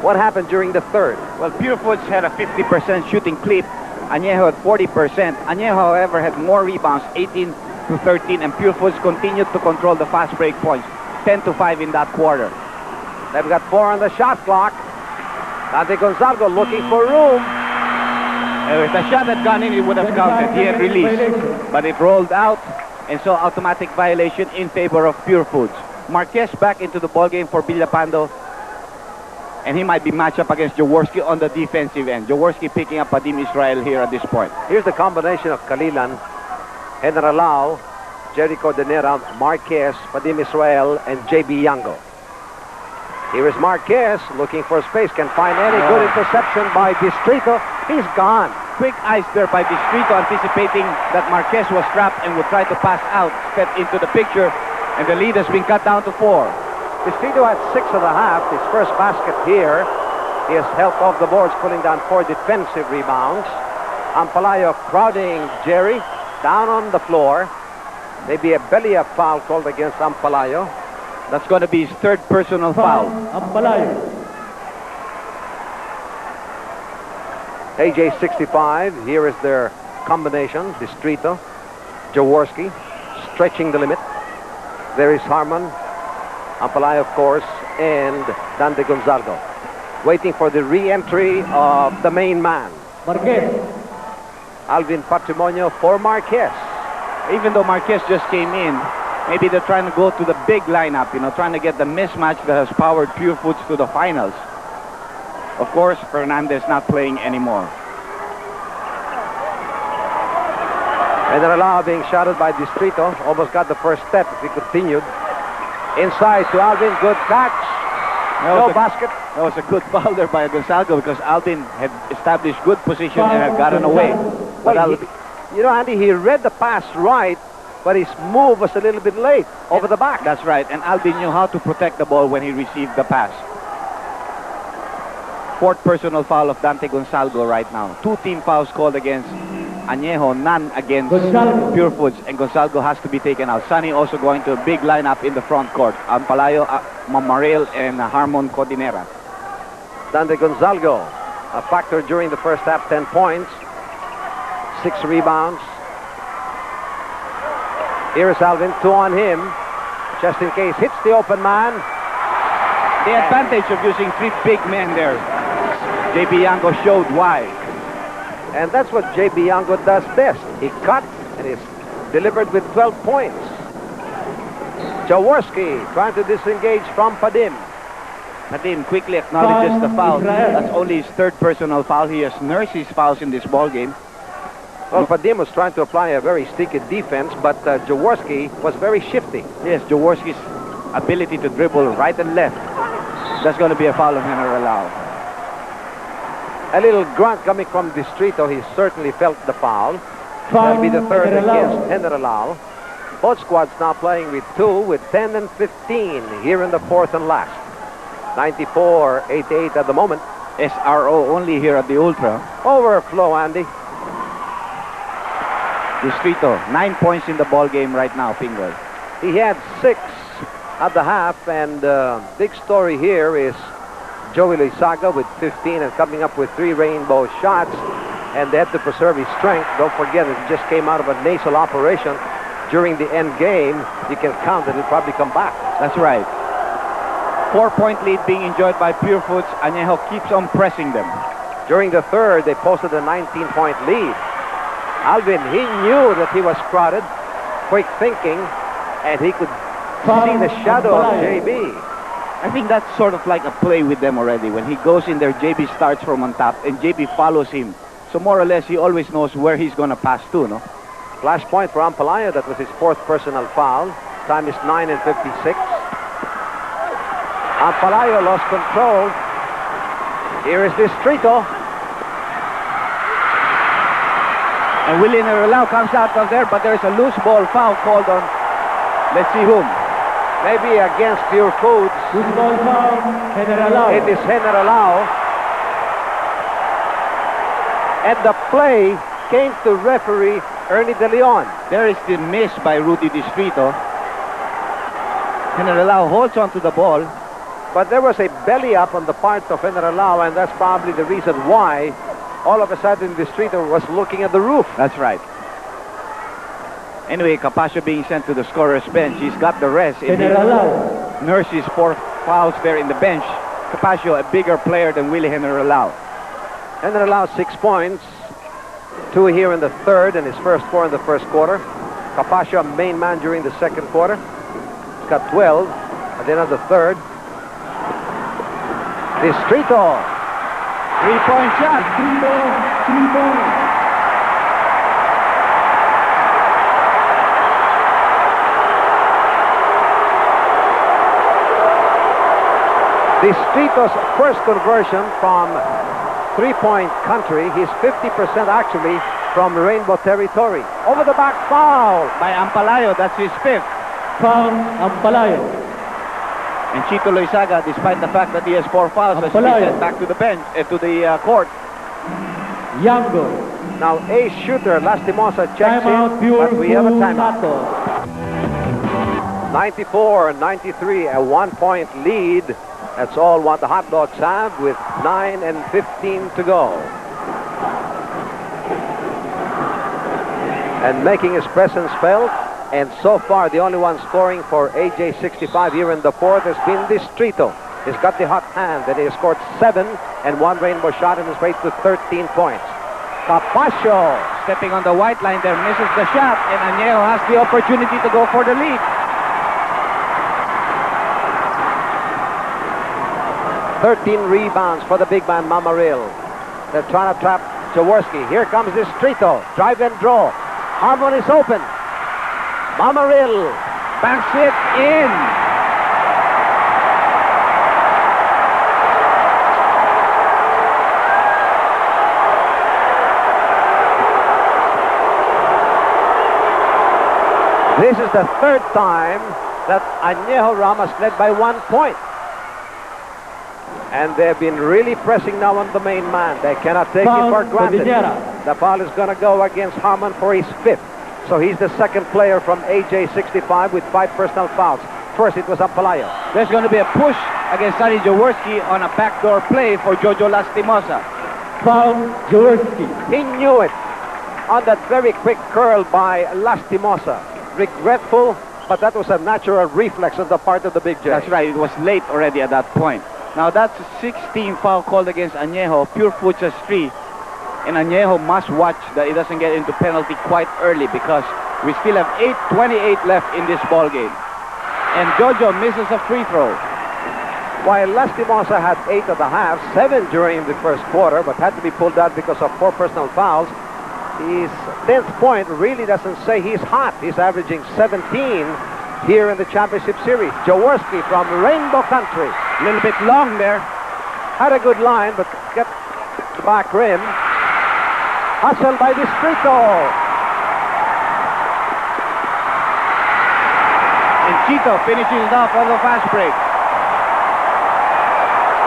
What happened during the third? Well, Purefoods had a 50% shooting clip. Anejo had 40%. Anejo, however, had more rebounds, 18 to 13, and Purefoods continued to control the fast break points, 10 to 5 in that quarter. They've got 4 on the shot clock. Dante Gonzalgo looking for room. If the shot had gone in, it would have counted. He had released, but it rolled out, and so automatic violation in favor of Purefoods. Marquez back into the ballgame for Villapando, and he might be matched up against Jaworski on the defensive end. Jaworski picking up Padim Israel here at this point. Here's the combination of Kalilan, Generalao, Jericho Denera, Marquez, Padim Israel, and JB Yango. Here is Marquez looking for space, can find any good interception by Distrito. He's gone. Quick ice there by Distrito, anticipating that Marquez was trapped and would try to pass out, step into the picture, and the lead has been cut down to 4. Distrito had 6.5, his first basket here. He has helped off the boards, pulling down 4 defensive rebounds. Ampalayo crowding Jerry down on the floor. Maybe a belly up foul called against Ampalayo. That's going to be his third personal foul. AJ 65, here is their combination. Distrito, Jaworski, stretching the limit. There is Harmon, Ampalayo, of course, and Dante Gonzalgo. Waiting for the re-entry of the main man. Marquez. Alvin Patrimonio for Marquez. Even though Marquez just came in, maybe they're trying to go to the big lineup, trying to get the mismatch that has powered Purefoods to the finals. Of course, Fernandez not playing anymore. Generalao being shouted by Distrito. Almost got the first step if he continued. Inside to Alvin. Good catch. No basket. That was a good foul there by Gonzalgo because Alvin had established good position and had gotten away. Well, Andy, he read the pass right, but his move was a little bit late over the back. That's right, and Alvin knew how to protect the ball when he received the pass. 4th personal foul of Dante Gonzalgo right now. 2 team fouls called against Anejo, none against Purefoods, and Gonzalgo has to be taken out. Sonny also going to a big lineup in the front court. Ampalayo, Mamaril, and Harmon Codinera. Dante Gonzalgo, a factor during the first half, 10 points, 6 rebounds. Here is Alvin, 2 on him, just in case hits the open man. The advantage of using 3 big men there. JB Yango showed why. And that's what JB Yango does best. He cut and is delivered with 12 points. Jaworski trying to disengage from Padim. Padim quickly acknowledges the foul. That's only his 3rd personal foul. He has nursed his fouls in this ball game. Well, Padim was trying to apply a very sticky defense, but Jaworski was very shifty. Yes, Jaworski's ability to dribble right and left. That's going to be a foul of Generalao. A little grunt coming from Distrito. He certainly felt the foul. That'll be the 3rd against Generalao. Both squads now playing with 2, with 10 and 15 here in the 4th and last. 94-88 at the moment. SRO only here at the Ultra. Overflow, Andy. Distrito, 9 points in the ball game right now, Pinggoy. He had 6 at the half, and big story here is Joey Loyzaga with 15 and coming up with 3 rainbow shots, and they had to preserve his strength. Don't forget, it just came out of a nasal operation during the end game. You can count that he'll probably come back. That's right. 4-point lead being enjoyed by Purefoods. Anejo keeps on pressing them. During the third, they posted a 19-point lead. Alvin, he knew that he was crowded, quick thinking, and he could see the shadow of JB. I think that's sort of like a play with them already. When he goes in there, JB starts from on top, and JB follows him. So more or less, he always knows where he's going to pass to, no? Flash point for Ampalayo. That was his 4th personal foul. Time is 9:56. Ampalayo lost control. Here is Distrito. And Willie Nerelao comes out of there, but there's a loose ball foul called on, let's see whom. Maybe against Purefoods. Loose ball foul, Generalao. It is Generalao. And the play came to referee Ernie De Leon. There is the miss by Rudy Distrito. Generalao holds on to the ball. But there was a belly up on the part of Generalao, and that's probably the reason why all of a sudden Distrito was looking at the roof. That's right. Anyway, Capasio being sent to the scorer's bench. He's got the rest. If he Generalao. nurses 4 fouls there in the bench, Capasio a bigger player than Willie Generalao. Generalao 6 points, 2 here in the third, and his first 4 in the first quarter. Capasio, main man during the second quarter. He's got 12 at the end of the third. Distrito. 3-point shot. 3 points. Distrito's first conversion from three-point country. He's 50% actually from Rainbow territory. Over the back foul. By Ampalayo, that's his 5th. Foul, Ampalayo. And Chito Loyzaga, despite the fact that he has 4 fouls, has been sent back to the bench, to the court. Yango. Now ace shooter Lastimosa checks Timeout, in, but we have a timeout. Nato. 94-93, a 1-point lead. That's all what the Hot Dogs have with 9 and 15 to go. And making his presence felt, and so far the only one scoring for AJ65 here in the fourth has been Distrito. He's got the hot hand, and he has scored 7 and 1 rainbow shot and is raised to 13 points. Capasio Stepping on the white line there, misses the shot, and Anejo has the opportunity to go for the lead. 13 rebounds for the big man, Mamaril. They're trying to trap Jaworski. Here comes Distrito. Drive and draw. Harmon is open. Mamaril Banks it in. This is the third time that Anejo Ramos led by 1 point. And they've been really pressing now on the main man. They cannot take Foul it for granted. Cordillera. The foul is going to go against Harmon for his 5th. So he's the second player from AJ65 with 5 personal fouls. First it was Ampalayo. There's going to be a push against Sonny Jaworski on a backdoor play for Jojo Lastimosa. Foul, Jaworski. He knew it on that very quick curl by Lastimosa. Regretful, but that was a natural reflex on the part of the Big J. That's right, it was late already at that point. Now that's 16 foul called against Anejo. Purefoods has 3. And Anejo must watch that he doesn't get into penalty quite early because we still have 8:28 left in this ball game. And Jojo misses a free throw. While Lastimosa had 8 at the half, 7 during the first quarter, but had to be pulled out because of 4 personal fouls. His 10th point really doesn't say he's hot. He's averaging 17 here in the championship series. Jaworski from Rainbow Country. A little bit long there. Had a good line, but get back rim. Hustle by Distrito. And Chito finishes it off on the fast break.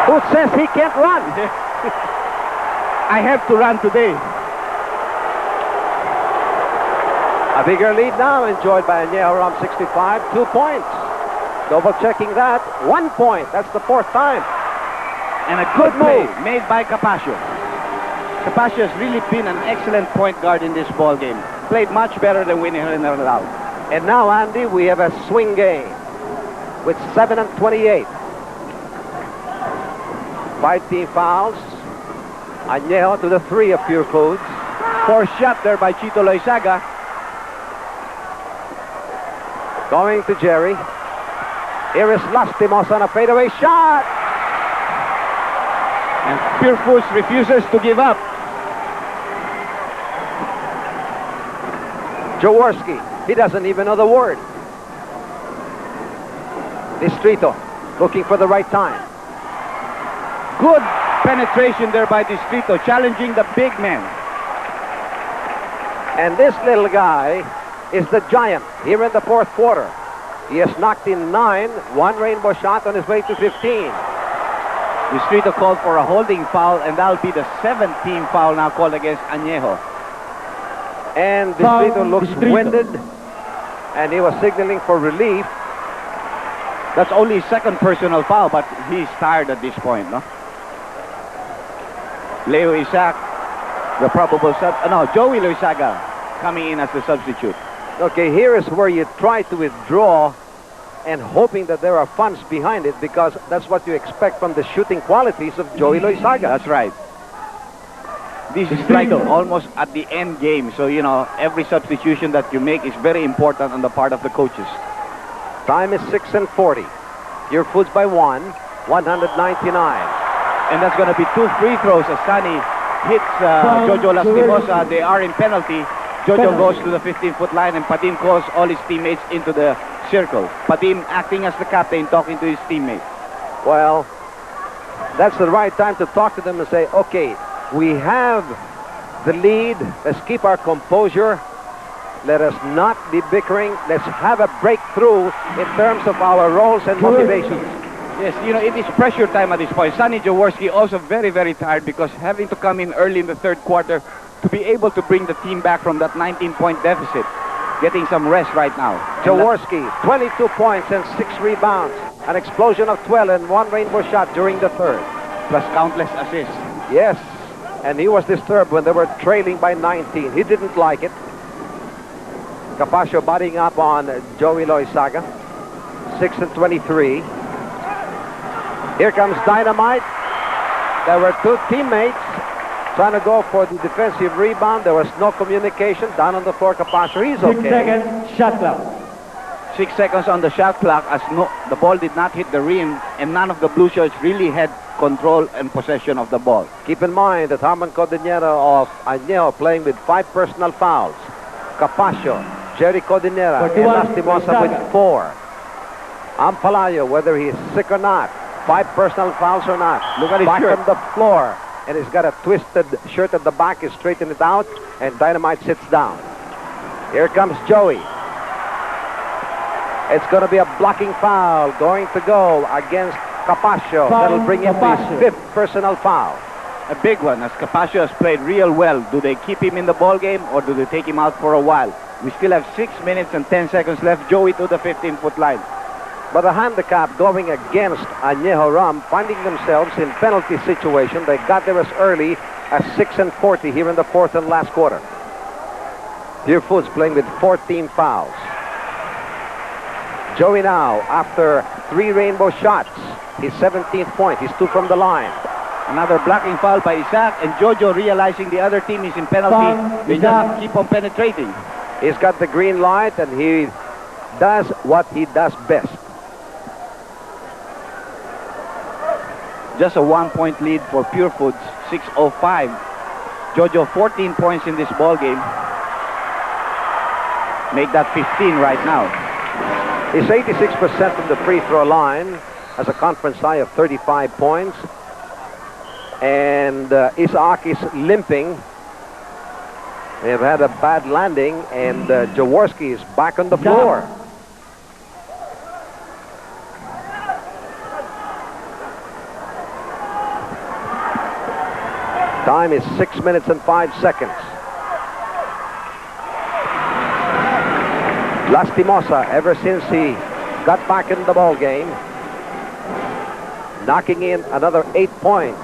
Who says he can't run? I have to run today. A bigger lead now enjoyed by Anejo Ram 65, 2 points. Double checking that, 1 point. That's the 4th time. And a good move made by Capasio. Capasio has really been an excellent point guard in this ball game. Played much better than Winnie Generalao. And now, Andy, we have a swing game with 7 and 28. 5 team fouls. Anejo to the 3 of Purefoods. 4 shot there by Chito Loyzaga. Going to Jerry. Here is Lastimosa on a fadeaway shot. And Purefoods refuses to give up. Jaworski, he doesn't even know the word. Distrito looking for the right time. Good penetration there by Distrito, challenging the big man. And this little guy is the giant here in the 4th quarter. He has knocked in 9, 1 rainbow shot on his way to 15. Distrito called for a holding foul, and that'll be the 17th foul now called against Anejo. And Distrito looks winded, and he was signaling for relief. That's only his second personal foul, but he's tired at this point, no? Leo Isaac, the probable Joey Loyzaga coming in as the substitute. Okay, here is where you try to withdraw and hoping that there are funds behind it, because that's what you expect from the shooting qualities of Joey Loyzaga. That's right. This is like almost at the end game, so you know every substitution that you make is very important on the part of the coaches. Time is 6:40. Purefoods by 199. And that's going to be 2 free throws as Sunny hits Jojo Lastimosa. They are in penalty. Jojo goes to the 15-foot line, and Padim calls all his teammates into the circle. Padim acting as the captain, talking to his teammates. Well, that's the right time to talk to them and say, okay, we have the lead. Let's keep our composure. Let us not be bickering. Let's have a breakthrough in terms of our roles and motivations. Yes, you know, it is pressure time at this point. Sonny Jaworski also very, very tired because having to come in early in the third quarter to be able to bring the team back from that 19-point deficit. Getting some rest right now. Jaworski, 22 points and 6 rebounds. An explosion of 12 and 1 rainbow shot during the third. Plus countless assists. Yes, and he was disturbed when they were trailing by 19. He didn't like it. Capaccio butting up on Joey Loyzaga. 6 and 23. Here comes Dynamite. There were 2 teammates trying to go for the defensive rebound. There was no communication. Down on the floor, Capaccio. He's 6 okay. seconds, shot clock. 6 seconds on the shot clock as the ball did not hit the rim, and none of the blue shirts really had control and possession of the ball. Keep in mind that Harmon Codinera of Anejo playing with 5 personal fouls. Capaccio, Jerry Codinera, and 41, Lastimosa with 4. Ampalayo, whether he's sick or not, 5 personal fouls or not. Look at his back shirt. on the floor, and he's got a twisted shirt at the back. He's straightened it out, and Dynamite sits down. Here comes Joey. It's going to be a blocking foul going to go against Capaccio. That'll bring him his 5th personal foul. A big one, as Capaccio has played real well. Do they keep him in the ball game or do they take him out for a while? We still have 6 minutes and 10 seconds left. Joey to the 15-foot line. But the handicap going against Anejo Ram, finding themselves in penalty situation. They got there as early as 6 and 40 here in the 4th and last quarter. Purefoods playing with 14 fouls. Joey now, after 3 rainbow shots, his 17th point. He's 2 from the line. Another blocking foul by Isaac, and Jojo realizing the other team is in penalty. They just keep on penetrating. He's got the green light, and he does what he does best. Just a 1-point lead for Purefoods, 6:05. Jojo 14 points in this ball game. Make that 15 right now. He's 86% from the free throw line, has a conference high of 35 points. And Isaac is limping. They've had a bad landing, and Jaworski is back on the floor. Time is 6 minutes and 5 seconds. Lastimosa, ever since he got back in the ball game, knocking in another 8 points.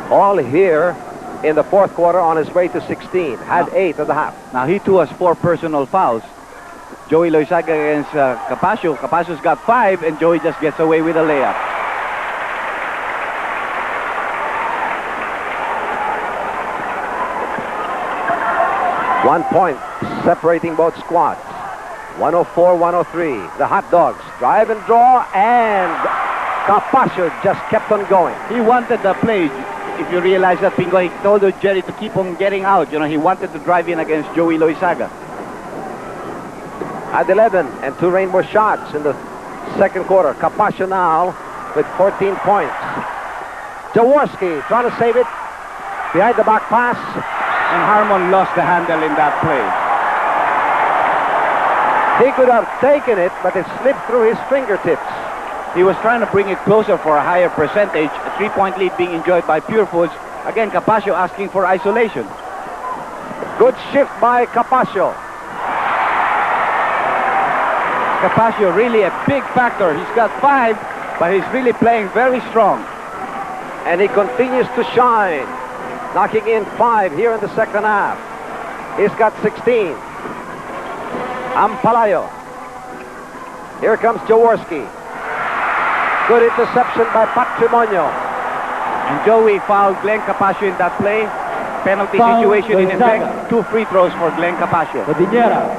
All here in the 4th quarter on his way to 16. Had 8 at the half. Now he too has 4 personal fouls. Joey Loyzaga against Capaccio. Capaccio's got 5, and Joey just gets away with a layup. One point separating both squads. 104-103. The Hot Dogs drive and draw, and Capaccio just kept on going. He wanted the play. If you realize that, Pinggoy, he told Jerry to keep on getting out. You know, he wanted to drive in against Joey Loyzaga. At 11 and 2 rainbow shots in the 2nd quarter. Capaccio now with 14 points. Jaworski trying to save it. Behind the back pass. And Harmon lost the handle in that play. He could have taken it, but it slipped through his fingertips. He was trying to bring it closer for a higher percentage. A 3-point lead being enjoyed by Purefoods. Again, Capaccio asking for isolation. Good shift by Capaccio. Capaccio really a big factor. He's got 5, but he's really playing very strong. And he continues to shine, knocking in 5 here in the second half. He's got 16. Ampalayo. Here comes Jaworski. Good interception by Patrimonio. And Joey fouled Glenn Capaccio in that play. Penalty Foul, situation in Loyzaga. effect. 2 free throws for Glenn Capaccio. The Ginebra.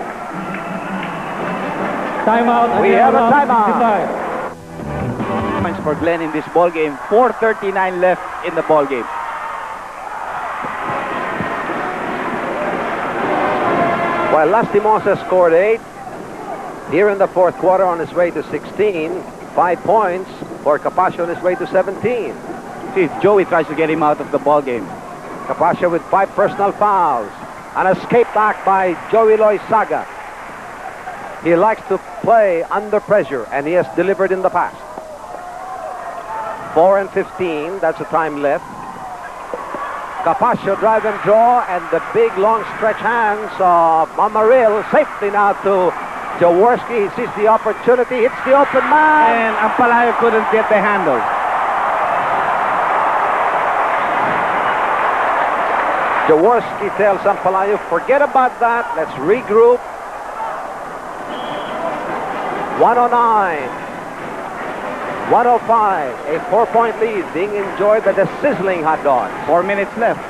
Timeout. We Anejo, have a round timeout. 65. Points for Glenn in this ball game. 4:39 left in the ball game. While Lastimosa scored 8, here in the fourth quarter on his way to 16, 5 points for Capaccio on his way to 17. See if Joey tries to get him out of the ball game. Capaccio with 5 personal fouls. An escape back by Joey Loyzaga. He likes to play under pressure, and he has delivered in the past. 4 and 15, that's the time left. Capaccio drive and draw, and the big long stretch hands of Mamaril. Safely now to Jaworski. He sees the opportunity, hits the open man. And Ampalayo couldn't get the handle. Jaworski tells Ampalayo, forget about that, let's regroup. 109, 105, a 4-point lead being enjoyed by the sizzling hot dogs. 4 minutes left.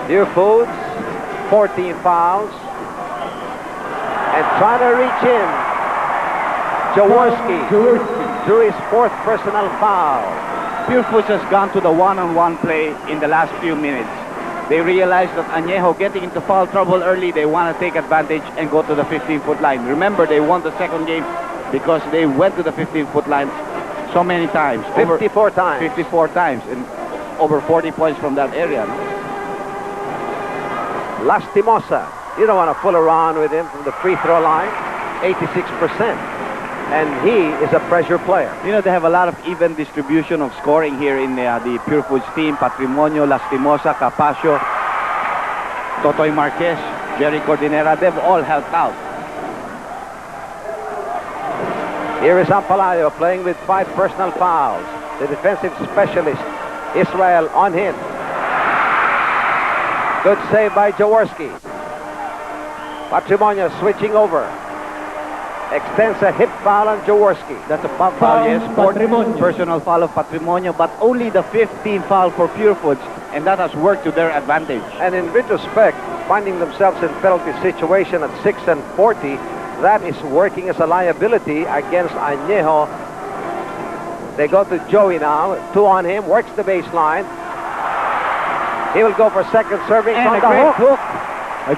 Purefoods, 14 fouls. And trying to reach in. Jaworski drew his 4th personal foul. Purefoods has gone to the one-on-one play in the last few minutes. They realized that Anejo getting into foul trouble early. They want to take advantage and go to the 15-foot line. Remember, they won the second game because they went to the 15-foot line so many times. 54 times. 54 times. And over 40 points from that area. No? Lastimosa. You don't want to fool around with him from the free throw line. 86%. And he is a pressure player. You know, they have a lot of even distribution of scoring here in the Purefoods team. Patrimonio, Lastimosa, Capaccio, Totoy Marquez, Jerry Cordinera, they've all helped out. Here is Ampalayo playing with 5 personal fouls. The defensive specialist, Israel, on him. Good save by Jaworski. Patrimonio switching over. Extends a hip foul on Jaworski. That's a foul, yes. Patrimonio. Personal foul of Patrimonio, but only the 15th foul for Purefoods, and that has worked to their advantage. And in retrospect, finding themselves in penalty situation at 6 and 40, that is working as a liability against Anejo. They go to Joey now. 2 on him, works the baseline. He will go for second serving And on a the great hook.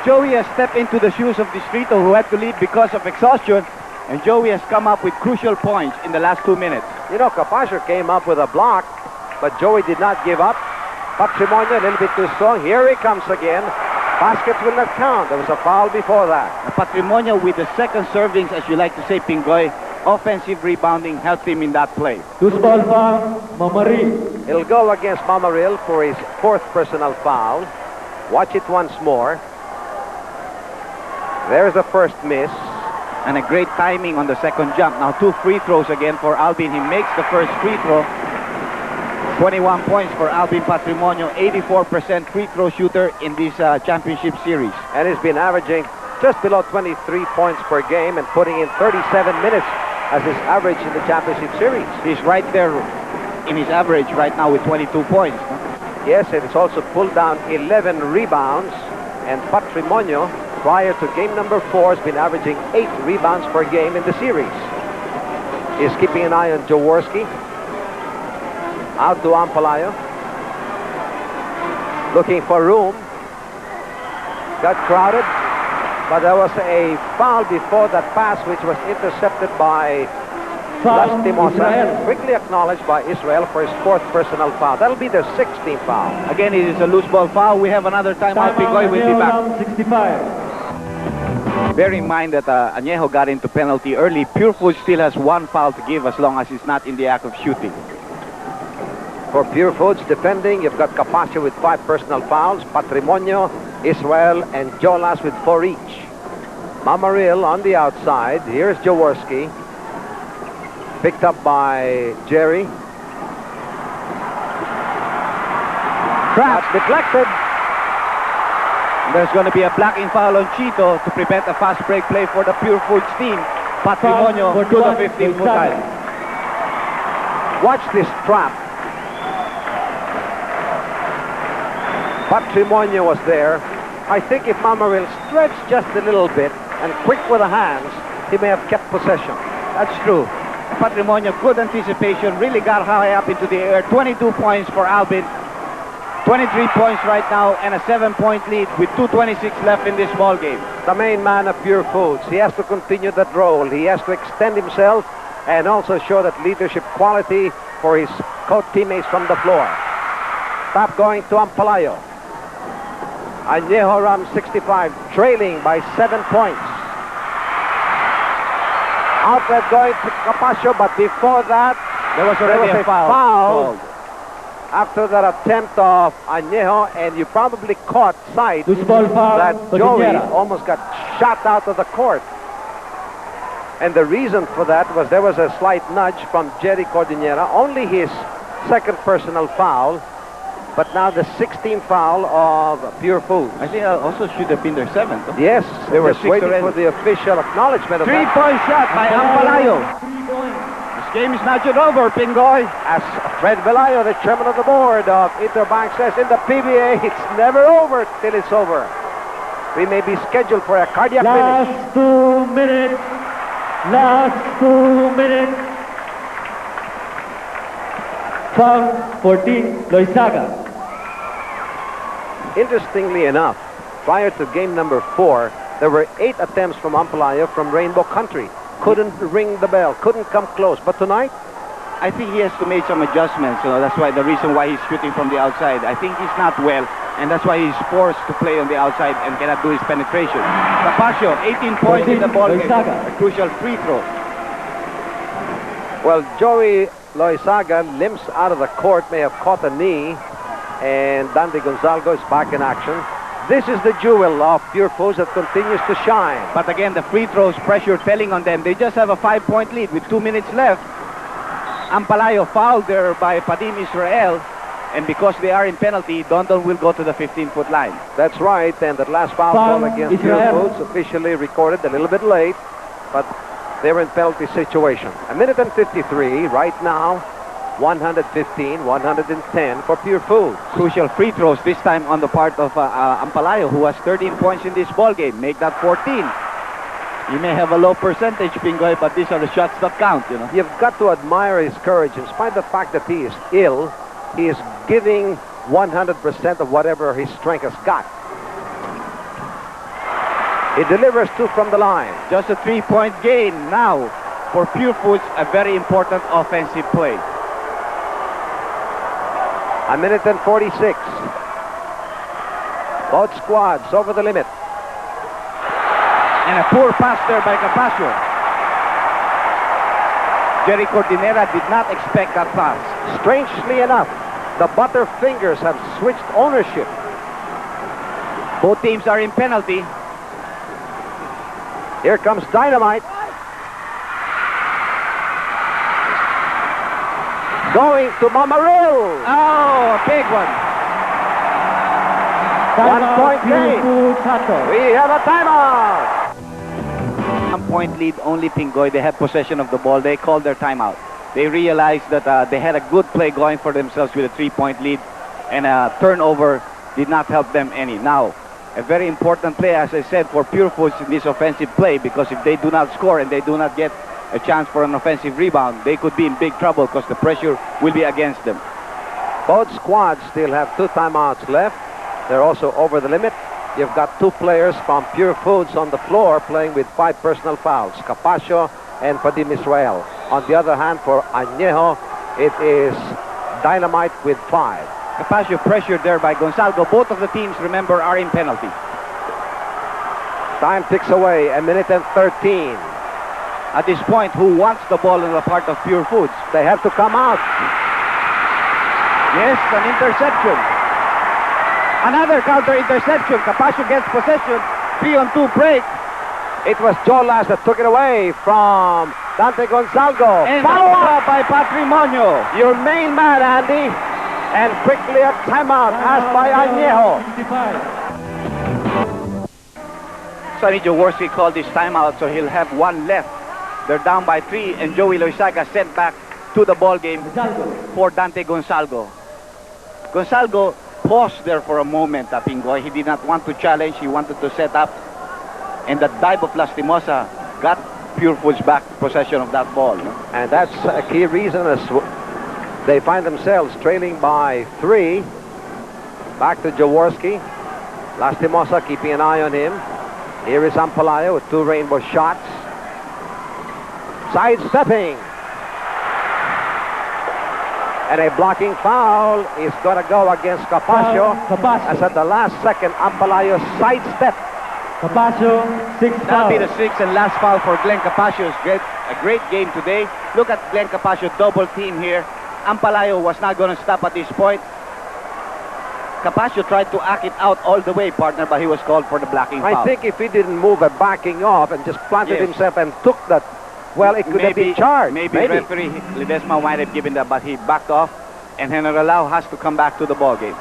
Joey has stepped into the shoes of Distrito, who had to leave because of exhaustion, and Joey has come up with crucial points in the last 2 minutes. You know, Capaccio came up with a block, but Joey did not give up. Patrimonio a little bit too strong. Here he comes again. Baskets will not count. There was a foul before that. Patrimonio with the second servings, as you like to say, Pinggoy, offensive rebounding helped him in that play. 2 small foul. Mamaril. He'll go against Mamaril for his 4th personal foul. Watch it once more. There's the first miss. And a great timing on the second jump. Now 2 free throws again for Alvin. He makes the first free throw. 21 points for Alvin Patrimonio. 84% free throw shooter in this championship series. And he's been averaging just below 23 points per game and putting in 37 minutes as his average in the championship series. He's right there in his average right now with 22 points. Yes, and it's also pulled down 11 rebounds. And Patrimonio, prior to game number 4, has been averaging 8 rebounds per game in the series. He's keeping an eye on Jaworski. Out to Ampalayo. Looking for room. Got crowded. But there was a foul before that pass, which was intercepted by Foul, Lastimosa. Israel. Quickly acknowledged by Israel for his 4th personal foul. That'll be their 16th foul. Again, it is a loose ball foul. We have another timeout. Pinggoy will be Anejo, back. round 65. Bear in mind that Anejo got into penalty early. Purefoods still has 1 foul to give as long as he's not in the act of shooting. For Purefoods defending, you've got Capaccio with 5 personal fouls, Patrimonio, Israel, and Jolas with 4 each. Mamaril on the outside. Here's Jaworski. Picked up by Jerry. Trapped. Deflected. There's going to be a blocking foul on Chito to prevent a fast break play for the Purefoods team. Patrimonio Foul to the for 15-foot Loyzaga. line. Watch this trap. Patrimonio was there. I think if Mamaril stretched just a little bit and quick with the hands, he may have kept possession. That's true. Patrimonio, good anticipation, really got high up into the air. 22 points for Alvin. 23 points right now and a 7-point lead with 2:26 left in this ball game. The main man of Purefoods. He has to continue that role. He has to extend himself and also show that leadership quality for his co-teammates from the floor. Tap going to Ampalayo. Anejo Ram 65, trailing by 7 points. Outlet going to Capasio, but before that, There was already a foul. Called. After that attempt of Anejo, and you probably caught sight Loose ball foul that for Joey Ginebra. almost got shot out of the court. And the reason for that was there was a slight nudge from Jerry Cordillera, only his second personal foul, but now the 16th foul of Purefoods. I think also should have been their 7th. Huh? Yes, they were Number 6 waiting already. for the official acknowledgement of that. Three-point shot by Ampalayo. 3 points. This game is not yet over, Pinggoy. As Fred Velayo, the chairman of the board of Interbank, says in the PBA, it's never over till it's over. We may be scheduled for a cardiac finish. Last 2 minutes. Last 2 minutes. Foul 14, Loyzaga. Interestingly enough, prior to game number 4, there were 8 attempts from Ampalayo from Rainbow Country. Couldn't ring the bell, couldn't come close. But tonight, I think he has to make some adjustments. That's why the reason why he's shooting from the outside. I think he's not well, and that's why he's forced to play on the outside and cannot do his penetration. Capasio, 18 points in the ball game. Loyzaga. A crucial free throw. well, Joey Loyzaga limps out of the court, may have caught a knee, and Dandy Gonzalgo is back in action. This is the jewel of Purefoods that continues to shine. But again, the free throws, pressure telling on them. They just have a 5-point lead with 2 minutes left. Ampalayo fouled there by Padim Israel. And because they are in penalty, Dondon will go to the 15-foot line. That's right, and that last foul Foul, call against Israel. Purefoods officially recorded a little bit late, but they're in penalty situation. A minute and 53 right now. 115, 110 for Purefoods. Crucial free throws this time on the part of Ampalayo, who has 13 points in this ball game. Make that 14. You may have a low percentage, Pinggoy, but these are the shots that count, you know. You've got to admire his courage. In spite of the fact that he is ill, he is giving 100% of whatever his strength has got. He delivers 2 from the line. Just a 3-point gain now for Purefoods, a very important offensive play. A minute and 46. Both squads over the limit. And a poor pass there by Capasio. Jerry Cordillera did not expect that pass. Strangely enough, the Butterfingers have switched ownership. Both teams are in penalty. Here comes Dynamite. Going to Mamaril. Oh, a big one. 1-point lead. Purefoods Hato. We have a timeout. 1-point lead, only Pinggoy. They had possession of the ball. They called their timeout. They realized that they had a good play going for themselves with a 3-point lead, and a turnover did not help them any. Now, a very important play, as I said, for Purefoods in this offensive play, because if they do not score and they do not get a chance for an offensive rebound, they could be in big trouble because the pressure will be against them. Both squads still have 2 timeouts left. They're also over the limit. You've got 2 players from Purefoods on the floor playing with 5 personal fouls, Capasio and Padim Israel. On the other hand, for Anejo, it is Dynamite with 5. Capasio pressured there by Gonzalgo. Both of the teams, remember, are in penalty. Time ticks away, a minute and 13. At this point, who wants the ball on the part of Purefoods? They have to come out. Yes, an interception. Another counter interception. Capasio gets possession. 3-on-2 break. It was Jolas that took it away from Dante Gonzalgo. And Follow up by Patrimonio. your main man, Andy. And quickly a timeout asked by Anejo. 65. Sonny Jaworski called this timeout, so he'll have one left. They're down by 3, and Joey Loyzaga sent back to the ball game for Dante Gonzalgo. Gonzalgo paused there for a moment, Pinggoy. He did not want to challenge. He wanted to set up. And the dive of Lastimosa got Purefoods back possession of that ball. And that's a key reason as they find themselves trailing by 3. Back to Jaworski. Lastimosa keeping an eye on him. Here is Ampalayo with 2 rainbow shots. Sidestepping. And a blocking foul is going to go against Capaccio. As at the last second, Ampalayo sidestepped. Capaccio, 6 That'll foul. be the 6th and last foul for Glenn Capaccio. A great game today. Look at Glenn Capaccio, double team here. Ampalayo was not going to stop at this point. Capaccio tried to act it out all the way, partner, but he was called for the blocking foul. I think if he didn't move a backing off and just planted Yes. himself and took that, well, it could have been charged. Maybe referee Ledesma might have given that, but he backed off, and Generalao has to come back to the ball game.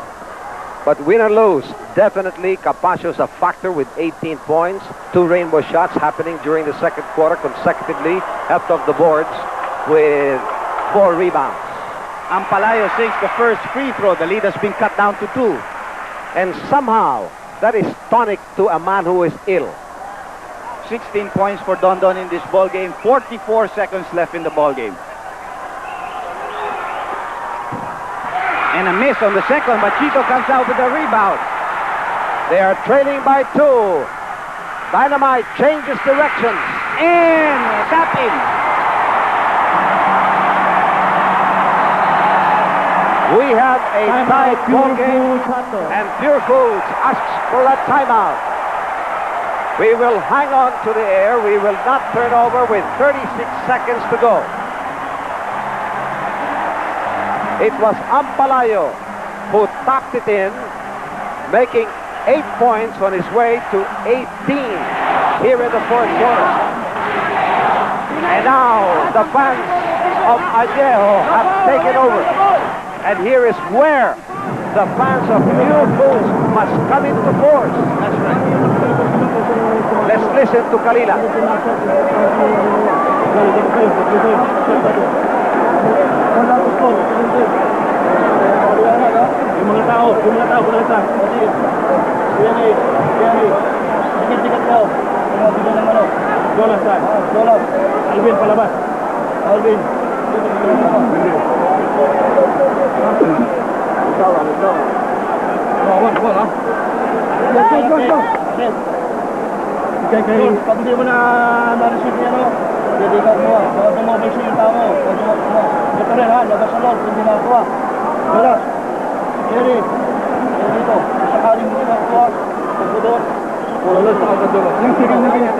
But win or lose, definitely Capaccio's a factor with 18 points. 2 rainbow shots happening during the second quarter consecutively. Helped off the boards with 4 rebounds. Ampalayo sinks the first free throw. The lead has been cut down to 2. And somehow, that is tonic to a man who is ill. 16 points for Don Don in this ball game. 44 seconds left in the ball game. And a miss on the second, but Chito comes out with a rebound. They are trailing by 2. Dynamite changes directions. And tap in. We have a tied ball game, and Purefoods asks for a timeout. We will hang on to the air. We will not turn over with 36 seconds to go. It was Ampalayo who tapped it in, making 8 points on his way to 18 here in the fourth quarter. And now the fans of Anejo have taken over. And here is where the fans of Purefoods must come into force. That's right. Let's listen to Kalila. Yung mga tao, palalitan. Sikit-sikit ko. Bigyan ng ano. Jolas saan? Jolas. Alvin, palabas. Alvin. Wag, ha? Okay. Pag hindi mo na na-receive yan, dedikat mo, tumobay siya yung tao mo. Ito rin ha, labas sa loob, hindi nakakuha. Jolas. Jerry. Dito. Sakaling mo nakakuha. Pagkudot. Wala sa agad doon. Yung sigang na ganyan.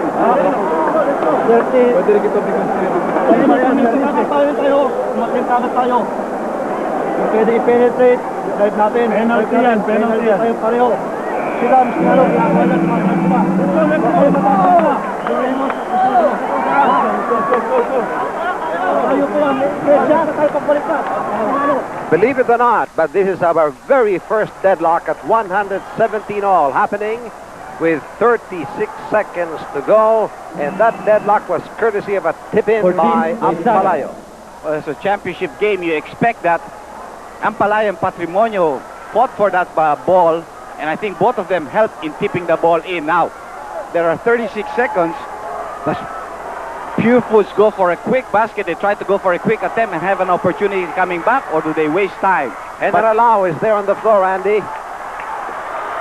Pwede rin kita bigyan sa'yo. Tayo tayo. Makintagat tayo. Kung pwede i-penetrate, drive natin. Penalty yan. Tayo pareho. Sila, Mr. Believe it or not, but this is our very first deadlock at 117 all, happening with 36 seconds to go, and that deadlock was courtesy of a tip-in by Ampalayo. Well, it's a championship game. You expect that. Ampalayo and Patrimonio fought for that ball, and I think both of them helped in tipping the ball in. Now, there are 36 seconds. But Purefoods go for a quick basket. They try to go for a quick attempt and have an opportunity coming back, or do they waste time? Generalao is there on the floor, Andy.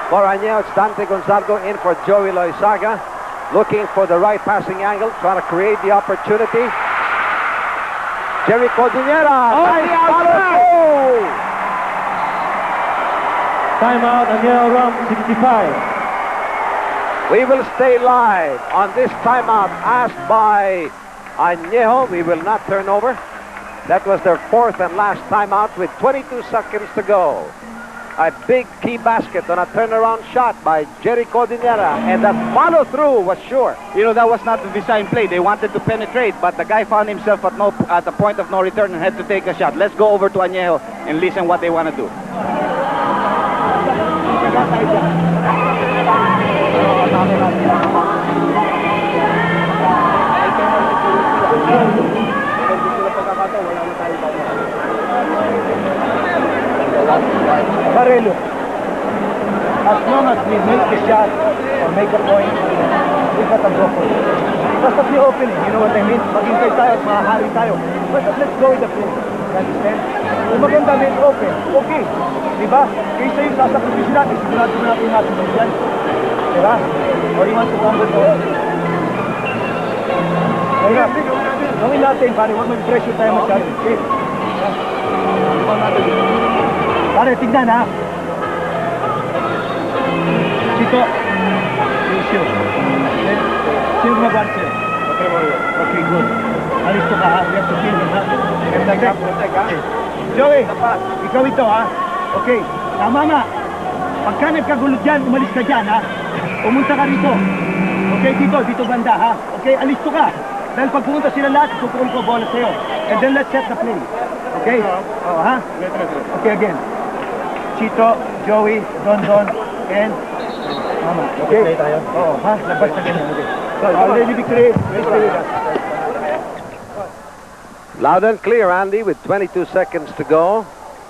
For Anejo, it's Dante Gonzalgo in for Joey Loyzaga. Looking for the right passing angle, trying to create the opportunity. Jerry Cordillera. Nice follow. Timeout, Anejo round 65. We will stay live on this timeout asked by Anejo. We will not turn over. That was their 4th and last timeout with 22 seconds to go. A big key basket on a turnaround shot by Jerry Cordinera, and that follow-through was sure. You know, that was not the design play. They wanted to penetrate, but the guy found himself at the point of no return and had to take a shot. Let's go over to Anejo and listen what they want to do. Barelo, as long as we make the shot or make a point, we got a go for it. Basta be open, you know what I mean? Maghintay tayo at mahahari tayo. Basta let's go with the flow. You understand? Kung maganda may open, okay. Diba? Kaysa yung sasakripisyo natin, sigurado natin natin yan. Diba? Or you want to come with us? Gawin natin, pare, huwag mag-pressure tayo masyado. Okay? Gawin natin. Pare, tignan ha. Chito. Issue. Sino mag-answer? Okay, good. Alis to ka ha. We have to feel it ha. Okay. Joey, ikaw ito ha. Okay. Tama nga. Pagka nagkagulo dyan, umalis ka dyan ha. Pumunta ka rito. Okay, dito banda ha. Okay, alis to ka. Dahil pag pumunta sila lahat, tutukol ko bola sa'yo. And then let's set the play. Okay? Oh, ha? Okay, again. Chito, Joey, Don, and Mama. Okay? Oo, ha? Labas na ganyan. Okay. So, already victory. Loud and clear, Andy, with 22 seconds to go.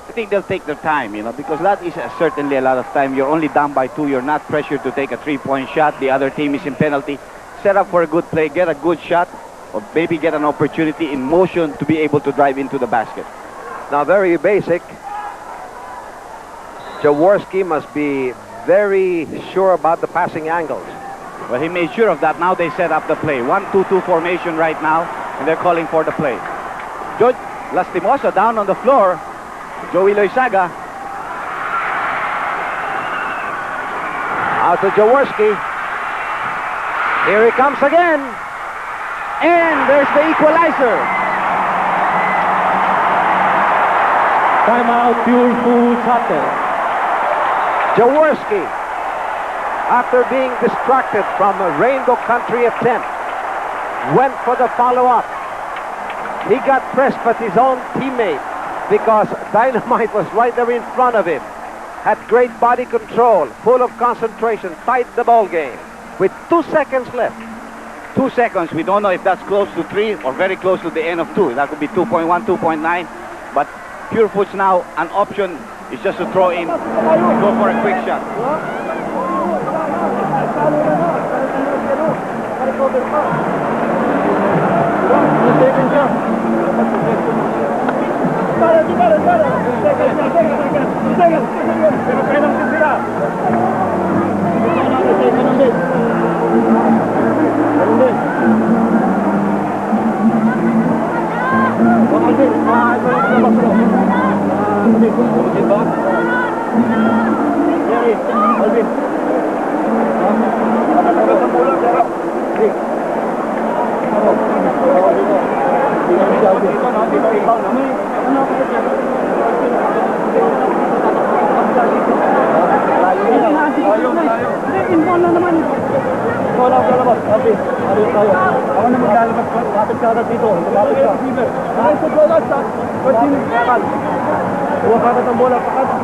I think they'll take their time, you know, because that is certainly a lot of time. You're only down by 2. You're not pressured to take a 3-point shot. The other team is in penalty. Set up for a good play, get a good shot, or maybe get an opportunity in motion to be able to drive into the basket. Now, very basic. Jaworski must be very sure about the passing angles. Well, he made sure of that. Now they set up the play. 1-2-2 formation right now, and they're calling for the play. George Lastimosa down on the floor. Joey Loyzaga. Out to Jaworski. Here he comes again. And there's the equalizer. Timeout, Purefoods Hotel. Jaworski, after being distracted from a Rainbow Country attempt, went for the follow-up. He got pressed by his own teammate because Dynamite was right there in front of him. Had great body control, full of concentration, tied the ball game with 2 seconds left. 2 seconds. We don't know if that's close to 3 or very close to the end of 2. That could be 2.1, 2.9. But Purefoods now, an option is just to throw in and go for a quick shot. Ako na maglalabas ko. Lapit ka dito. Lapit ka. Ay, sa bola. Huwag ka ang bola.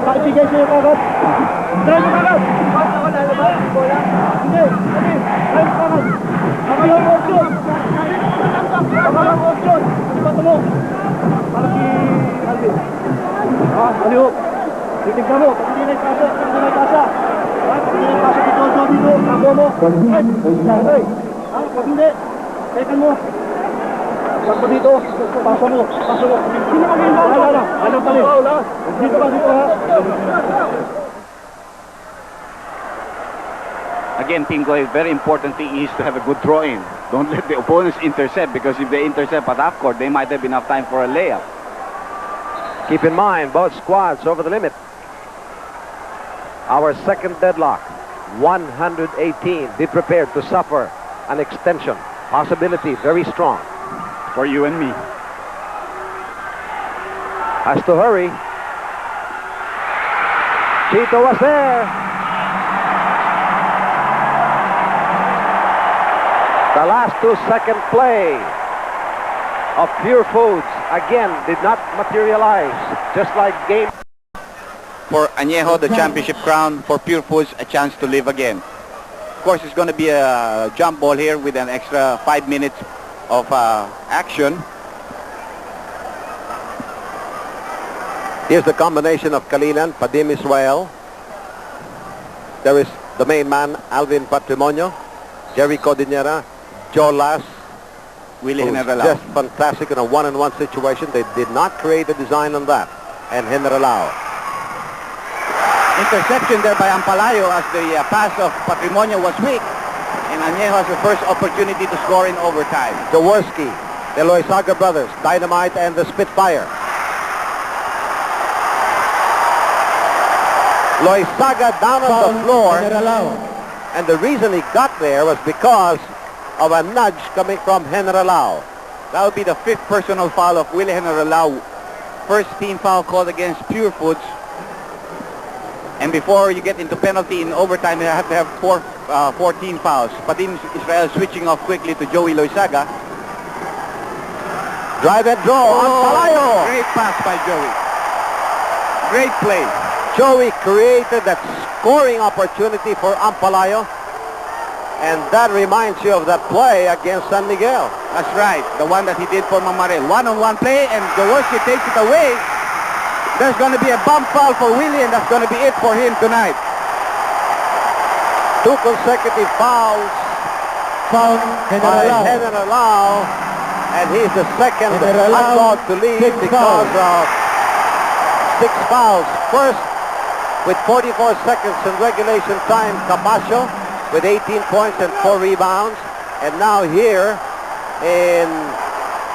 Pakibigay sa'yo kagad. Drive mo kagad. Basta ako lalabas. Bola. Hindi. Drive mo kagad. Pakalang option. Pakalang option. Ano mo? Para si Alvin. Alihok. Titignan mo. Pag hindi na ikasa. Pag hindi na ikasa. Pag hindi na ikasa dito. Ako mo. Ay. Pag hindi, tekan mo. Pag mo dito, pasa mo. Sino ka ngayon ba? Anong pali? Dito ha. Again, Pinggoy, very important thing is to have a good throw-in. Don't let the opponents intercept, because if they intercept at half court, they might have enough time for a layup. Keep in mind, both squads over the limit. Our second deadlock, 118. Be prepared to suffer an extension. Possibility very strong. For you and me. Has to hurry. Chito was there. The last 2-second play of Purefoods again did not materialize, just like game. For Anejo, the championship crown. For Purefoods, a chance to live again. Of course, it's going to be a jump ball here with an extra 5 minutes of action. Here's the combination of Kalilan, Padim Israel. There is the main man, Alvin Patrimonio, Jerry Codinera, Joe Las, Willie who's Generalao. just fantastic in a one-on-one situation. They did not create a design on that. And Generalao. Interception there by Ampalayo as the pass of Patrimonio was weak. And Anejo has the first opportunity to score in overtime. Jaworski, the Loyzaga brothers, Dynamite and the Spitfire. Loyzaga down on the floor, and the reason he got there was because of a nudge coming from Generalao. That would be the 5th personal foul of Willie Generalao. First team foul called against Purefoods. And before you get into penalty in overtime, you have to have 14 fouls. Padim Israel switching off quickly to Joey Loyzaga. Drive and draw on Palayo. Great pass by Joey. Great play. Joey created that scoring opportunity for Ampalayo, and that reminds you of that play against San Miguel. That's right, the one that he did for Mamarel. One-on-one play, and Jaworski takes it away. There's going to be a bump foul for Willie, and that's going to be it for him tonight. 2 consecutive fouls by Generalao, and he's the second hot dog to lead because of 6 fouls. First, with 44 seconds in regulation time, Capasio with 18 points and 4 rebounds. And now here in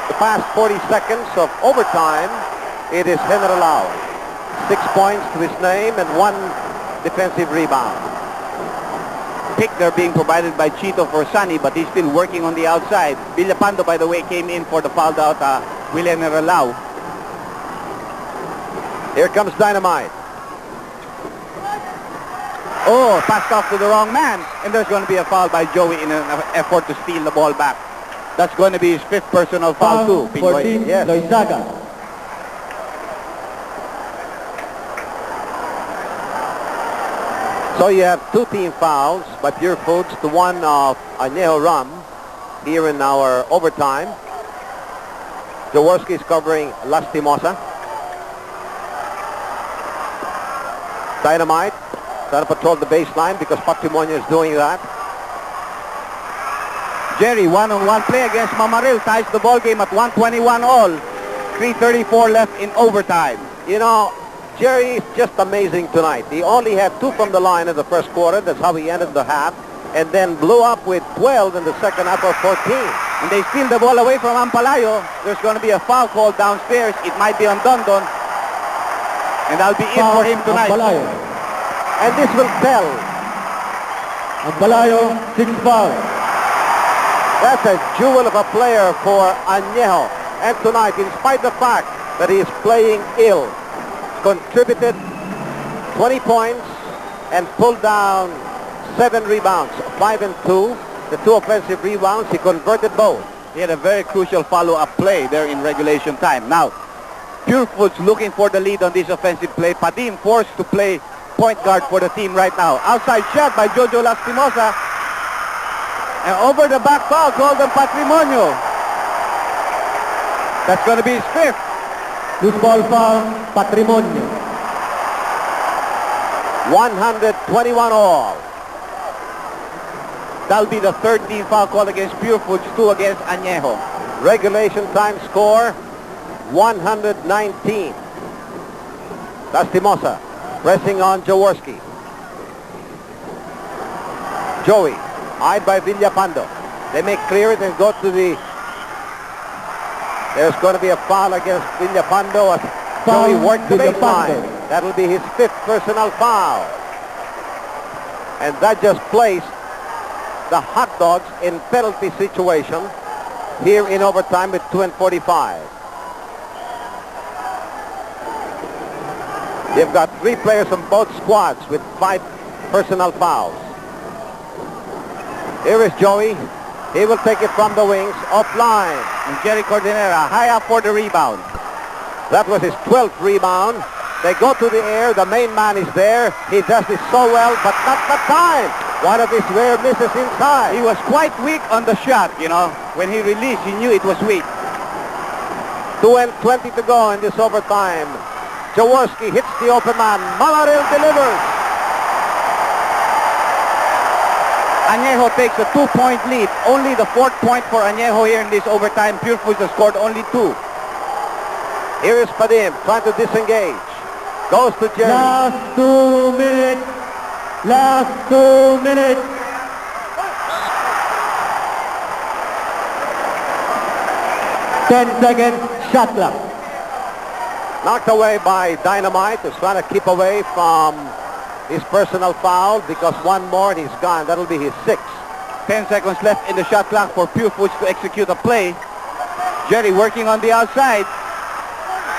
the past 40 seconds of overtime, it is Generalao. 6 points to his name and 1 defensive rebound. Pick there being provided by Chito for Sunny, but he's still working on the outside. Villapando, by the way, came in for the fouled out William Generalao. Here comes Dynamite. Oh, passed off to the wrong man. And there's going to be a foul by Joey in an effort to steal the ball back. That's going to be his 5th personal foul too. For Team Yes. Loyzaga. So you have 2 team fouls by Purefoods to 1 of Anejo Ram here in our overtime. Jaworski is covering Lastimosa. Dynamite trying to patrol the baseline because Patrimonio is doing that. Jerry, one-on-one play against Mamaril, ties the ball game at 121 all. 3:34 left in overtime. You know, Jerry is just amazing tonight. He only had 2 from the line in the first quarter. That's how he ended the half. And then blew up with 12 in the second half of 14. And they steal the ball away from Ampalayo. There's going to be a foul called downstairs. It might be on Dondon. And that'll be it for him tonight. Ampalayo. And this will tell. Ampalayo, 6 fouls. That's a jewel of a player for Anejo. And tonight, in spite of the fact that he is playing ill, contributed 20 points and pulled down 7 rebounds, 5 and 2. The 2 offensive rebounds, he converted both. He had a very crucial follow-up play there in regulation time. Now, Purefoods looking for the lead on this offensive play. Padim forced to play point guard for the team right now. Outside shot by Jojo Lastimosa. And over the back foul called on Patrimonio. That's going to be his 5th. Loose ball foul, Patrimonio. 121 all. That'll be the 3rd team foul called against Purefoods, 2 against Anejo. Regulation time score, 119. Lastimosa pressing on Jaworski. Joey, eyed by Villapando. They make clear it and go to the... There's going to be a foul against Villapando as Joey worked the baseline. That'll be his 5th personal foul. And that just placed the Hot Dogs in penalty situation here in overtime with 2:45. You've got 3 players on both squads with 5 personal fouls. Here is Joey. He will take it from the wings, offline. And Jerry Cordonera high up for the rebound. That was his 12th rebound. They go to the air. The main man is there. He does this so well, but not the time. One of his rare misses inside. He was quite weak on the shot, you know. When he released, he knew it was weak. 2:20 to go in this overtime. Jaworski hits the open man. Mamaril delivers. Anejo takes a 2-point lead. Only the 4th point for Anejo here in this overtime. Purefoods has scored only 2. Here is Padim trying to disengage. Goes to Jerry. Last 2 minutes. Last 2 minutes. Ten seconds. Shot clock. Knocked away by Dynamite, who's trying to keep away from his personal foul, because one more and he's gone. That'll be his 6th. 10 seconds left in the shot clock for Purefoods to execute a play. Jerry working on the outside.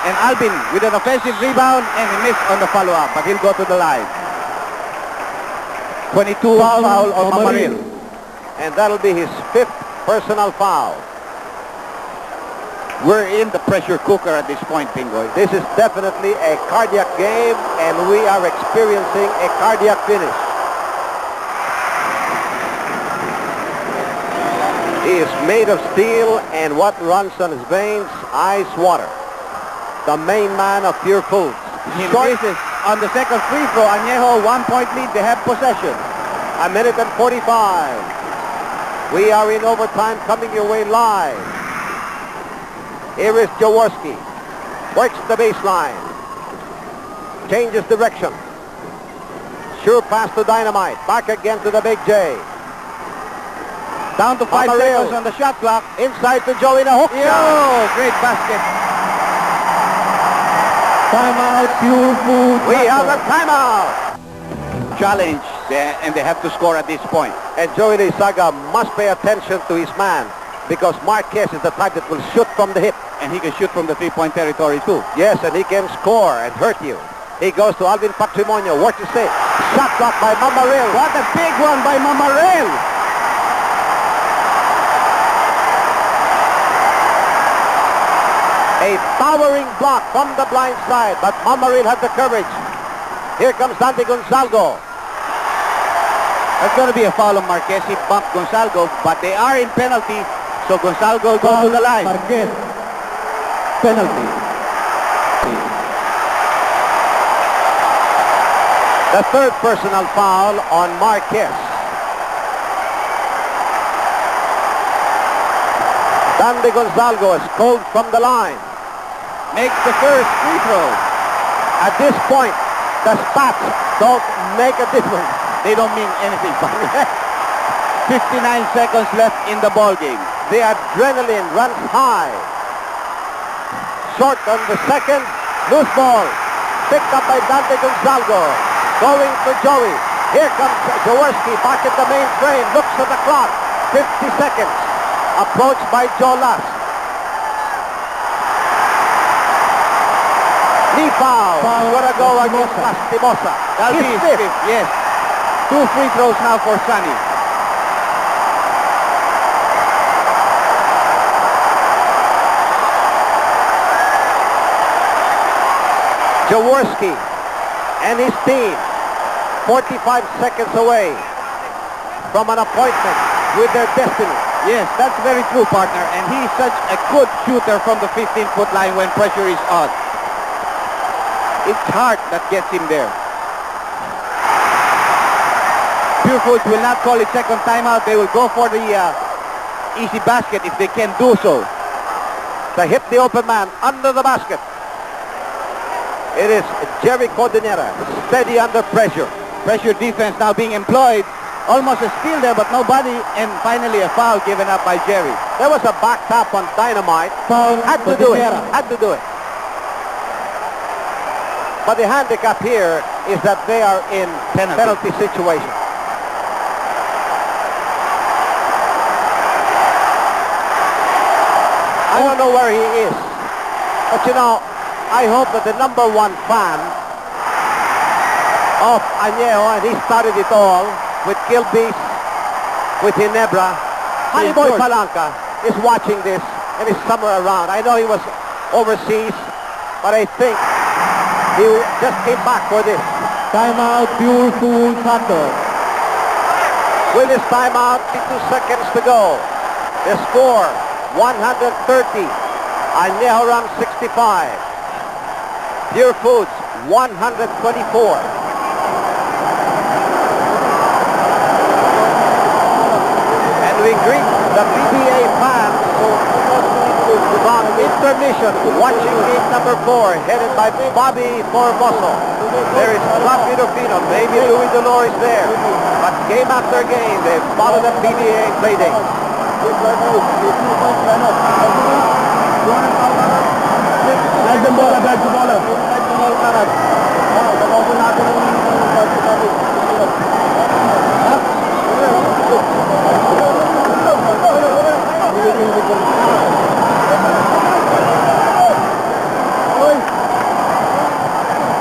And Alvin with an offensive rebound, and he missed on the follow-up, but he'll go to the line. 22 foul on Mamaril. And that'll be his 5th personal foul. We're in the pressure cooker at this point, Pinggoy. This is definitely a cardiac game, and we are experiencing a cardiac finish. He is made of steel, and what runs on his veins? Ice water. The main man of Purefoods. He misses on the second free throw. Anejo 1-point lead. They have possession. 1:45. We are in overtime, coming your way live. Here is Jaworski. Works the baseline. Changes direction. Sure pass to Dynamite. Back again to the Big J. Down to 5 seconds on the shot clock. Inside to Joey, the hook shot. Oh, great basket. Timeout. Purefoods. We have a timeout. Challenge, and they have to score at this point. And Joey Loyzaga must pay attention to his man, because Marquez is the type that will shoot from the hip. And he can shoot from the 3-point territory too. Yes, and he can score and hurt you. He goes to Alvin Patrimonio. What to say? Shot block by Mamaril. What a big one by Mamaril. A towering block from the blind side, but Mamaril had the courage. Here comes Dante Gonzalgo. That's going to be a foul on Marquez. He bumped Gonzalgo, but they are in penalty, so Gonzalgo goes to the line. Marquez. Penalty. The 3rd personal foul on Marquez. Dante Gonzalgo is called from the line. Makes the first free throw. At this point, the stats don't make a difference. They don't mean anything. 59 seconds left in the ball game. The adrenaline runs high. Short on the second. Loose ball. Picked up by Dante Gonzalgo. Going to Joey. Here comes Jaworski back at the main frame. Looks at the clock. 50 seconds. Approached by Joe Lass. Knee foul. Gonna go against Lastimosa. That'll be his 5th. Yes. 2 free throws now for Sonny. Jaworski and his team 45 seconds away from an appointment with their destiny. Yes, that's very true, partner. And he's such a good shooter from the 15-foot line when pressure is on. It's heart that gets him there. Purefoods will not call it second timeout. They will go for the easy basket if they can do so. They hit the open man under the basket. It is Jerry Cordonera, steady under pressure. Pressure defense now being employed. Almost a steal there, but nobody. And finally a foul given up by Jerry. There was a back tap on Dynamite. Foul. Had to do it. Had to do it. But the handicap here is that they are in penalty situation. I don't know where he is. But you know, I hope that the #1 fan of Anejo, and he started it all with Gilbis, with Ginebra. Honey Boy Palanca is watching this and is somewhere around. I know he was overseas, but I think he just came back for this. Timeout, Purefoods Santos. With his timeout, 52 seconds to go. The score, 130. Anejo Ram 65. Purefoods, 124. And we greet the PBA fans on intermission, watching game number 4, headed by Bobby Formoso. There is Club Filipino, maybe Louis Dolores there. But game after game, they follow the PBA playdate.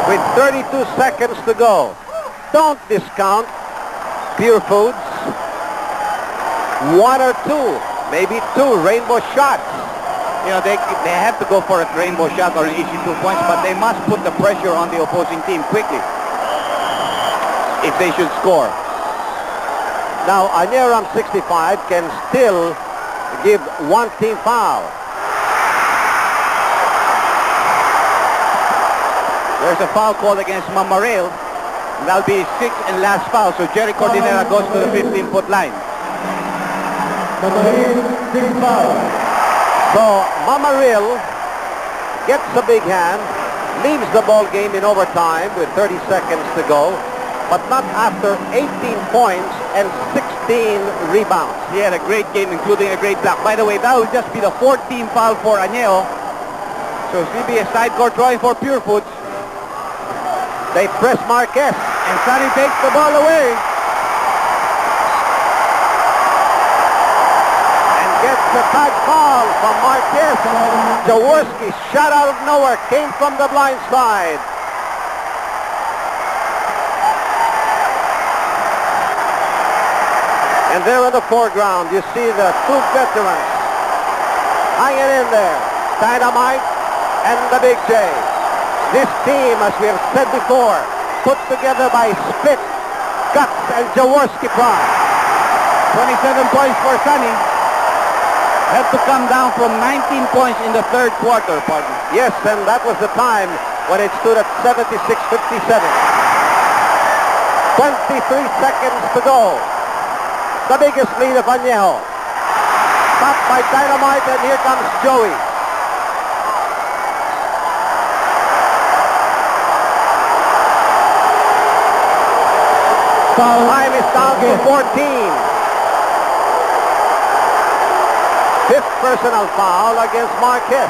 With 32 seconds to go, don't discount Purefoods. 1 or 2, maybe 2 rainbow shots. You know, they have to go for a rainbow shot or an easy 2 points, but they must put the pressure on the opposing team quickly if they should score. Now, Anejo Ram 65 can still give one team foul. There's a foul called against Mamaril. That'll be his 6th and last foul. So Jerry Cordinera goes to the 15-foot line. Mamaril, 6 foul. So Mamaril gets a big hand, leaves the ball game in overtime with 30 seconds to go, but not after 18 points and 16 rebounds. He had a great game, including a great block. By the way, that will just be the 14th foul for Anejo. So it's going to be a side court drawing for Purefoods. They press Marquez. And Sonny takes the ball away. And gets the tag foul from Marquez. Jaworski, shot out of nowhere, came from the blind side. And there in the foreground, you see the 2 veterans hanging in there. Dynamite and the Big J. This team, as we have said before, put together by Spit, Guts, and Jaworski pride. 27 points for Sonny. Had to come down from 19 points in the 3rd quarter, partner. Yes, and that was the time when it stood at 76-57. 23 seconds to go. The biggest lead of Anejo. Stopped by Dynamite, and here comes Joey. Time is down to 14. 5th personal foul against Marquez.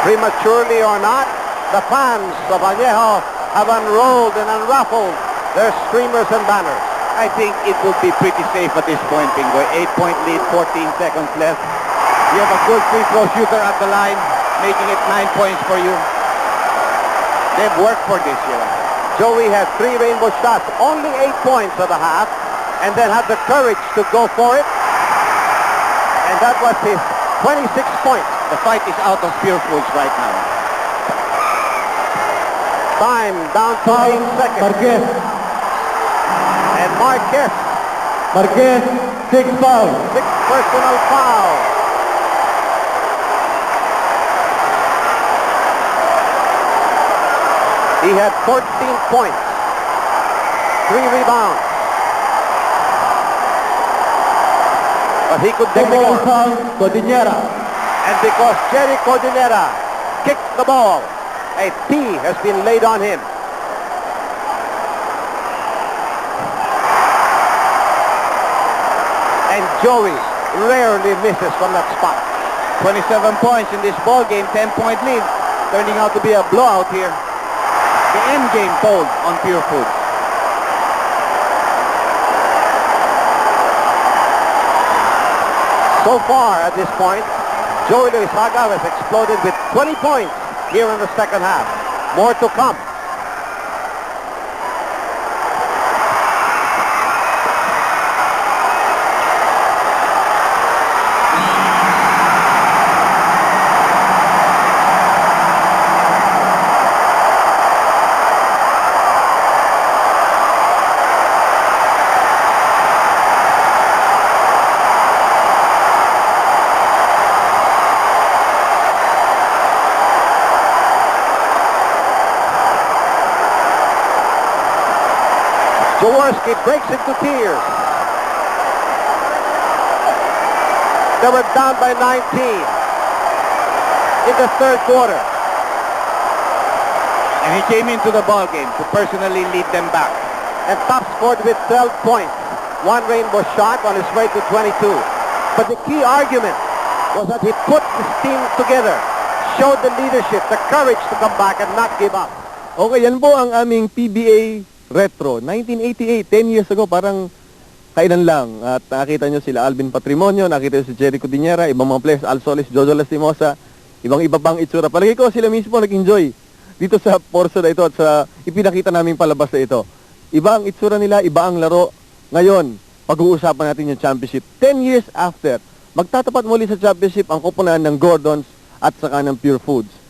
Prematurely or not, the fans of Anejo have unrolled and unruffled their streamers and banners. I think it would be pretty safe at this point, Pinggoy. 8-point lead, 14 seconds left. You have a good free throw shooter at the line, making it 9 points for you. They've worked for this year. Joey had 3 rainbow shots, only 8 points of the half, and then had the courage to go for it. And that was his 26 points. The fight is out of Purefoods right now. Time down to 8 seconds. Marquez. And Marquez. Marquez, 6 foul. 6th personal foul. He had 14 points, 3 rebounds. But he could take more. Foul, Cordinera. And because Jerry Cordinera kicked the ball, a tee has been laid on him. And Joey rarely misses from that spot. 27 points in this ball game, 10-point lead. Turning out to be a blowout here. The end game told on Purefoods. So far at this point, Joey Loyzaga has exploded with 20 points here in the second half. More to come. Jaworski breaks into tears. They were down by 19 in the third quarter. And he came into the ball game to personally lead them back. And top scored with 12 points. One rainbow shot on his way to 22. But the key argument was that he put his team together, showed the leadership, the courage to come back and not give up. Okay, yan po ang aming PBA Retro. 1988, 10 years ago, parang kailan lang. At nakita nyo sila Alvin Patrimonio, nakita nyo si Jericho Ginebra, ibang mga players, Al Solis, Jojo Lastimosa, ibang iba pang itsura. Palagi ko sila mismo nag-enjoy dito sa portion na ito at sa ipinakita naming palabas na ito. Iba ang itsura nila, iba ang laro. Ngayon, pag-uusapan natin yung championship. 10 years after, magtatapat muli sa championship ang koponan ng Gordons at saka ng Purefoods.